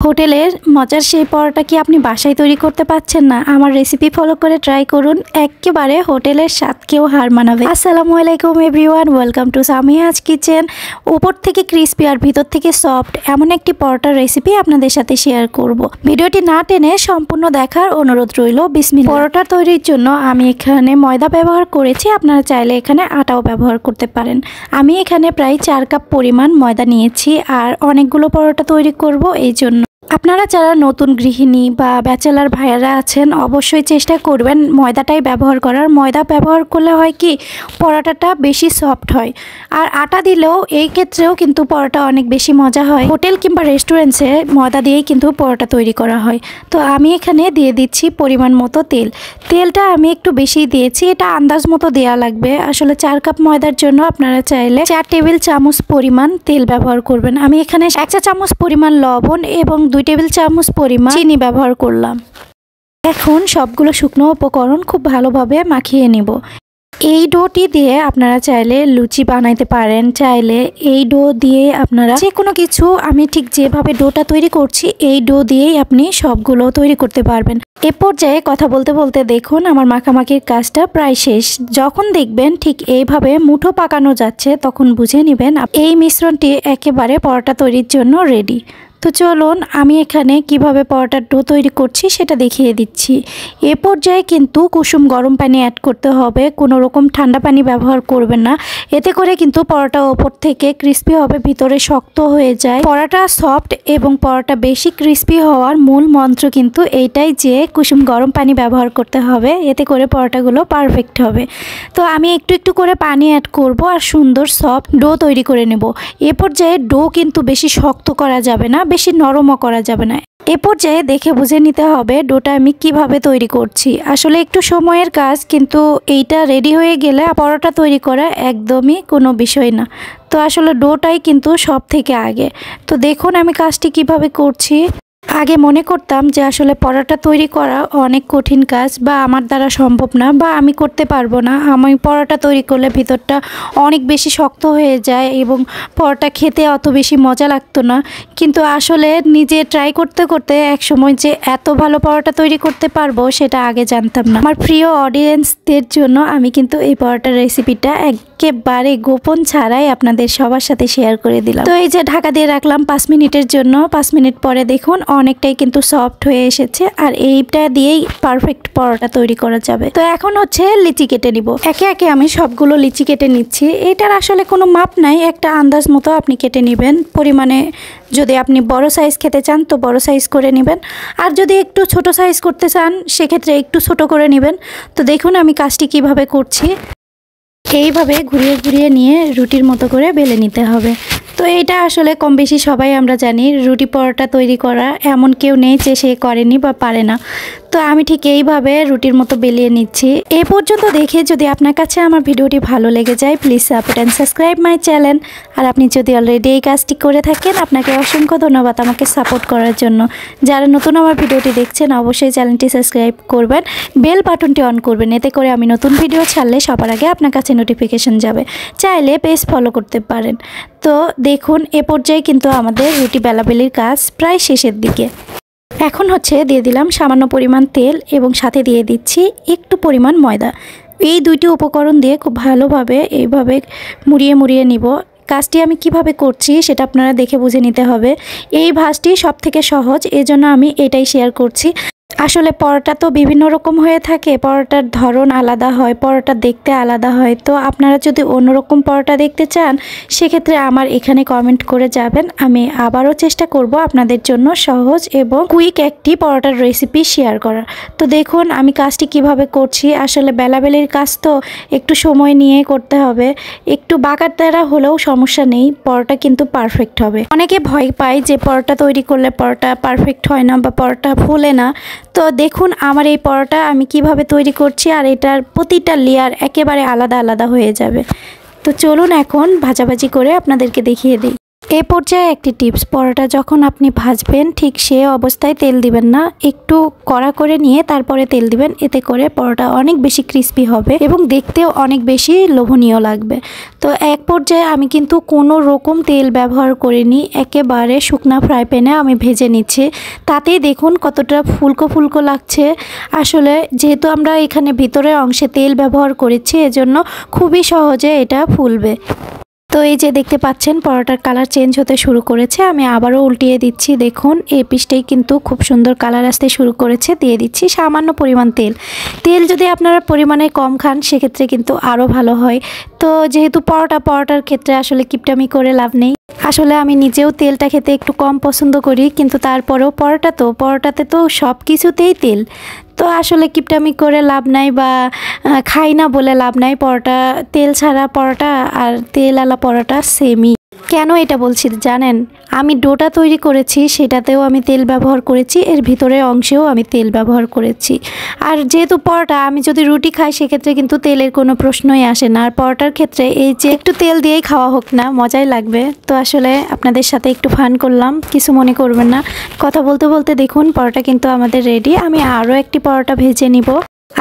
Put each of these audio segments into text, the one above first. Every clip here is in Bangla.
হোটেলের মজার সেই পরোটা কি আপনি বাসায় তৈরি করতে পারছেন না? আমার রেসিপি ফলো করে ট্রাই করুন, একেবারে হোটেলের স্বাদকেও হার মানাবে। আসসালামু আলাইকুম everyone, welcome to Samia's kitchen. উপর থেকে ক্রিস্পি আর ভিতর থেকে সফট এমন একটি পরোটার রেসিপি আপনাদের সাথে শেয়ার করব। ভিডিওটি না টেনে সম্পূর্ণ দেখার অনুরোধ রইল। বিসমিল্লাহ। পরোটা তৈরির জন্য আমি এখানে ময়দা ব্যবহার করেছি, আপনারা চাইলে এখানে আটাও ব্যবহার করতে পারেন। আমি এখানে প্রায় 4 কাপ পরিমাণ ময়দা নিয়েছি আর অনেকগুলো পরোটা তৈরি করব, এই জন্য আপনারা যারা নতুন গৃহিণী বা ব্যাচেলার ভাইয়ারা আছেন অবশ্যই চেষ্টা করবেন ময়দাটাই ব্যবহার করার। ময়দা ব্যবহার করলে হয় কি পরোটাটা বেশি সফট হয়, আর আটা দিলেও এই ক্ষেত্রেও কিন্তু পরোটা অনেক বেশি মজা হয়। হোটেল কিংবা রেস্টুরেন্টসে ময়দা দিয়েই কিন্তু পরোটা তৈরি করা হয়। তো আমি এখানে দিয়ে দিচ্ছি পরিমাণ মতো তেল। তেলটা আমি একটু বেশি দিয়েছি, এটা আন্দাজ মতো দেওয়া লাগবে। আসলে 4 কাপ ময়দার জন্য আপনারা চাইলে 4 টেবিল চামচ পরিমাণ তেল ব্যবহার করবেন। আমি এখানে 1 চা চামচ পরিমাণ লবণ এবং 2 টেবিল চামচ পরিমাণ চিনি ব্যবহার করলাম। এখন সবগুলো শুকনো উপকরণ খুব ভালোভাবে মাখিয়ে নিব। এই ডোটি দিয়ে আপনারা চাইলে লুচি বানাইতে পারেন, চাইলে এই ডো দিয়ে আপনারা যে কোনো কিছু, আমি ঠিক যেভাবে ডোটা তৈরি করছি এই ডো দিয়েই আপনি সবগুলো তৈরি করতে পারবেন। এ পর্যায়ে কথা বলতে বলতে দেখুন আমার মাখামাখির কাজটা প্রায় শেষ। যখন দেখবেন ঠিক এইভাবে মুঠো পাকানো যাচ্ছে তখন বুঝে নেবেন এই মিশ্রণটি একেবারে পরোটা তৈরির জন্য রেডি। তো চলুন আমি এখানে কিভাবে পরোটার ডো তৈরি করছি সেটা দেখিয়ে দিচ্ছি। এ পর্যায়ে কিন্তু কুসুম গরম পানি অ্যাড করতে হবে, কোনো রকম ঠান্ডা পানি ব্যবহার করবেন না। এতে করে কিন্তু পরোটা ওপর থেকে ক্রিস্পি হবে, ভিতরে শক্ত হয়ে যায়। পরোটা সফট এবং পরোটা বেশি ক্রিস্পি হওয়ার মূল মন্ত্র কিন্তু এইটাই যে কুসুম গরম পানি ব্যবহার করতে হবে, এতে করে পরোটাগুলো পারফেক্ট হবে। তো আমি একটু একটু করে পানি অ্যাড করব আর সুন্দর সফট ডো তৈরি করে নেব। এ পর্যায়ে ডো কিন্তু বেশি শক্ত করা যাবে না, বেশি নরমও করা যাবে না। এ পর্যায়ে দেখে বুঝে নিতে হবে ডোটা আমি কিভাবে তৈরি করছি। আসলে একটু সময়ের কাজ, কিন্তু এইটা রেডি হয়ে গেলে পরোটা তৈরি করা একদমই কোনো বিষয় না। তো আসলে ডোটাই কিন্তু সব থেকে আগে। তো দেখুন আমি কাজটি কিভাবে করছি। আগে মনে করতাম যে আসলে পরোটা তৈরি করা অনেক কঠিন কাজ, বা আমার দ্বারা সম্ভব না, বা আমি করতে পারবো না। আমি পরোটা তৈরি করলে ভিতরটা অনেক বেশি শক্ত হয়ে যায় এবং পরোটা খেতে অত বেশি মজা লাগতো না। কিন্তু আসলে নিজে ট্রাই করতে করতে একসময় যে এত ভালো পরোটা তৈরি করতে পারবো সেটা আগে জানতাম না। আমার প্রিয় অডিয়েন্সদের জন্য আমি কিন্তু এই পরোটার রেসিপিটা একেবারে গোপন ছাড়াই আপনাদের সবার সাথে শেয়ার করে দিলাম। তো এই যে ঢাকা দিয়ে রাখলাম 5 মিনিটের জন্য। 5 মিনিট পরে দেখুন অনেকটাই কিন্তু সফট হয়ে এসেছে, আর এইটা দিয়েই পারফেক্ট পরোটা তৈরি করা যাবে। তো এখন হচ্ছে লিচি কেটে নিব। একে একে আমি সবগুলো লিচি কেটে নিচ্ছি। এটার আসলে কোনো মাপ নাই, একটা আন্দাজ মতো আপনি কেটে নেবেন। পরিমাণে যদি আপনি বড় সাইজ খেতে চান তো বড় সাইজ করে নেবেন, আর যদি একটু ছোট সাইজ করতে চান সেক্ষেত্রে একটু ছোট করে নেবেন। তো দেখুন আমি কাজটি কিভাবে করছি। এইভাবে ঘুরিয়ে ঘুরিয়ে নিয়ে রুটির মতো করে বেলে নিতে হবে। তো এটা আসলে কম বেশি সবাই আমরা জানি, রুটি পরোটা তৈরি করা এমন কেউ নেই যে সে করেনি বা পারে না। তো আমি ঠিক এইভাবে রুটির মতো বেলিয়ে নিচ্ছি। এ পর্যন্ত দেখে যদি আপনার কাছে আমার ভিডিওটি ভালো লেগে যায় please support and subscribe my channel. আর আপনি যদি অলরেডি এই কাজটি করে থাকেন আপনাকে অসংখ্য ধন্যবাদ আমাকে সাপোর্ট করার জন্য। যারা নতুন আমার ভিডিওটি দেখছেন অবশ্যই চ্যানেলটি সাবস্ক্রাইব করবেন, বেল বাটনটি অন করবেন, এতে করে আমি নতুন ভিডিও ছাড়লে সবার আগে আপনার কাছে নোটিফিকেশন যাবে। চাইলে পেজ ফলো করতে পারেন। তো দেখুন এ পর্যায়ে কিন্তু আমাদের রুটি বেলাবেলির কাজ প্রায় শেষের দিকে। এখন হচ্ছে দিয়ে দিলাম সামান্য পরিমাণ তেল এবং সাথে দিয়ে দিচ্ছি একটু পরিমাণ ময়দা। এই দুইটি উপকরণ দিয়ে খুব ভালোভাবে এইভাবে মুড়িয়ে মুড়িয়ে নিব। কাজটি আমি কিভাবে করছি সেটা আপনারা দেখে বুঝে নিতে হবে। এই ভাঁজটি সব থেকে সহজ, এজন্য আমি এটাই শেয়ার করছি। আসলে পরোটা তো বিভিন্ন রকম হয়ে থাকে, পরোটার ধরন আলাদা হয়, পরোটা দেখতে আলাদা হয়। তো আপনারা যদি অন্যরকম পরোটা দেখতে চান সেক্ষেত্রে আমার এখানে কমেন্ট করে যাবেন। আমি আবারও চেষ্টা করব আপনাদের জন্য সহজ এবং কুইক একটি পরোটার রেসিপি শেয়ার করার। তো দেখুন আমি কাজটি কিভাবে করছি। আসলে বেলাবেলির কাজ তো একটু সময় নিয়ে করতে হবে, একটু বাঁকার দ্বারা হলেও সমস্যা নেই, পরোটা কিন্তু পারফেক্ট হবে। অনেকে ভয় পায় যে পরোটা তৈরি করলে পরোটা পারফেক্ট হয় না বা পরোটা ফুলে না। তো দেখুন আমার এই পরোটা আমি কিভাবে তৈরি করছি, আর এটার প্রতিটা লেয়ার একেবারে আলাদা আলাদা হয়ে যাবে। তো চলুন এখন ভাজাভাজি করে আপনাদেরকে দেখিয়ে দিই। এ পর্যায়ে একটি টিপস, পরোটা যখন আপনি ভাজবেন ঠিক সে অবস্থায় তেল দিবেন না, একটু কড়া করে নিয়ে তারপরে তেল দিবেন। এতে করে পরোটা অনেক বেশি ক্রিস্পি হবে এবং দেখতেও অনেক বেশি লোভনীয় লাগবে। তো এক পর্যায়ে আমি কিন্তু কোনো রকম তেল ব্যবহার করিনি, একেবারে শুকনা ফ্রাই প্যানে আমি ভেজে নিচ্ছি। তাতেই দেখুন কতটা ফুলকো ফুলকো লাগছে। আসলে যেহেতু আমরা এখানে ভিতরের অংশে তেল ব্যবহার করেছি, এজন্য খুবই সহজে এটা ফুলবে। তো এই যে দেখতে পাচ্ছেন পরোটার কালার চেঞ্জ হতে শুরু করেছে। আমি আবারও উল্টিয়ে দিচ্ছি। দেখুন এই পিসটাই কিন্তু খুব সুন্দর কালার আসতে শুরু করেছে। দিয়ে দিচ্ছি সামান্য পরিমাণ তেল। তেল যদি আপনারা পরিমাণে কম খান সেক্ষেত্রে কিন্তু আরও ভালো হয়। তো যেহেতু পরোটার ক্ষেত্রে আসলে কিপটামি করে লাভ নেই। আসলে আমি নিজেও তেলটা খেতে একটু কম পছন্দ করি, কিন্তু তারপরেও পরোটাতে তো সব কিছুতেই তেল। তো আসলে কিপটামি করে লাভ নাই বা খাই না বলে লাভ নাই। পরোটা তেল ছাড়া পরোটা আর তেলওয়ালা পরোটা সেমই। কেন এটা বলছি জানেন? আমি ডোটা তৈরি করেছি, সেটাতেও আমি তেল ব্যবহার করেছি, এর ভিতরের অংশেও আমি তেল ব্যবহার করেছি। আর যেহেতু পরোটা, আমি যদি রুটি খাই সেক্ষেত্রে কিন্তু তেলের কোনো প্রশ্নই আসে না। আর পরোটার ক্ষেত্রে এই যে একটু তেল দিয়েই খাওয়া হোক না, মজাই লাগবে। তো আসলে আপনাদের সাথে একটু ফান করলাম, কিছু মনে করবেন না। কথা বলতে বলতে দেখুন পরোটা কিন্তু আমাদের রেডি। আমি আরও একটি পরোটা ভেজে নিব।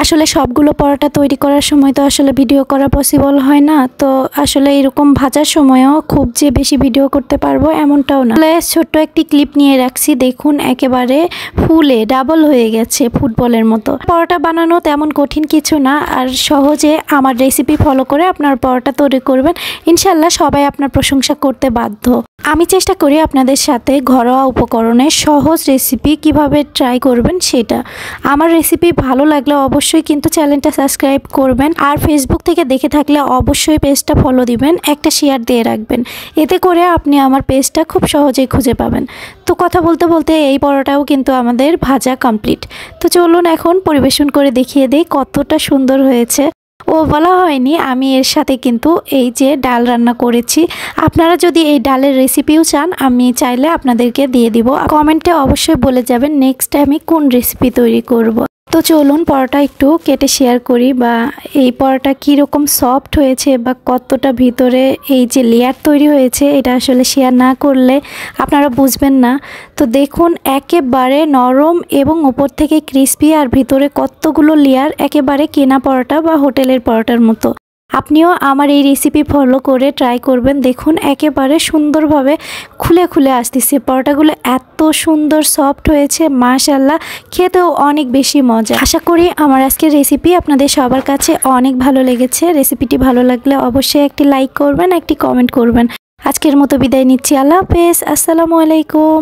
আসলে সবগুলো পরোটা তৈরি করার সময় তো আসলে ভিডিও করা পসিবল হয় না। তো আসলে এরকম ভাজার সময়ও খুব যে বেশি ভিডিও করতে পারবো এমনটাও না। ছোট্ট একটি ক্লিপ নিয়ে রাখছি। দেখুন একেবারে ফুলে ডাবল হয়ে গেছে, ফুটবলের মতো। পরোটা বানানো তেমন কঠিন কিছু না, আর সহজে আমার রেসিপি ফলো করে আপনার পরোটা তৈরি করবেন, ইনশাল্লাহ সবাই আপনার প্রশংসা করতে বাধ্য। আমি চেষ্টা করি আপনাদের সাথে ঘরোয়া উপকরণে সহজ রেসিপি কিভাবে ট্রাই করবেন সেটা। আমার রেসিপি ভালো লাগলে অবশ্যই কিন্তু চ্যানেলটা সাবস্ক্রাইব করবেন, আর ফেসবুক থেকে দেখে থাকলে অবশ্যই পেজটা ফলো দিবেন, একটা শেয়ার দিয়ে রাখবেন। এতে করে আপনি আমার পেজটা খুব সহজেই খুঁজে পাবেন। তো কথা বলতে বলতে এই পরোটাও কিন্তু আমাদের ভাজা কমপ্লিট। তো চলুন এখন পরিবেশন করে দেখিয়ে দেই কতটা সুন্দর হয়েছে। বলা হয়নি, আমি এর সাথে কিন্তু এই যে ডাল রান্না করেছি। আপনারা যদি এই ডালের রেসিপিও চান, আমি চাইলে আপনাদেরকে দিয়ে দিব। কমেন্টে অবশ্যই বলে যাবেন নেক্সট আমি কোন রেসিপি তৈরি করব। তো চলুন পরোটা একটু কেটে শেয়ার করি, বা এই পরোটা কীরকম সফট হয়েছে বা কতটা ভিতরে এই যে লেয়ার তৈরি হয়েছে, এটা আসলে শেয়ার না করলে আপনারা বুঝবেন না। তো দেখুন একেবারে নরম এবং উপর থেকে ক্রিস্পি, আর ভিতরে কতগুলো লেয়ার, একেবারে কেনা পরোটা বা হোটেলের পরোটার মতো। আপনিও আমার এই রেসিপি ফলো করে ট্রাই করবেন। দেখুন একেবারে সুন্দরভাবে খুলে খুলে আসতেছে। পরোটাগুলো এত সুন্দর সফট হয়েছে, মাশাআল্লাহ, খেতেও অনেক বেশি মজা। আশা করি আমার আজকের রেসিপি আপনাদের সবার কাছে অনেক ভালো লেগেছে। রেসিপিটি ভালো লাগলে অবশ্যই একটি লাইক করবেন, একটি কমেন্ট করবেন। আজকের মতো বিদায় নিচ্ছি। আল্লাহ হাফেজ, আসসালামু আলাইকুম।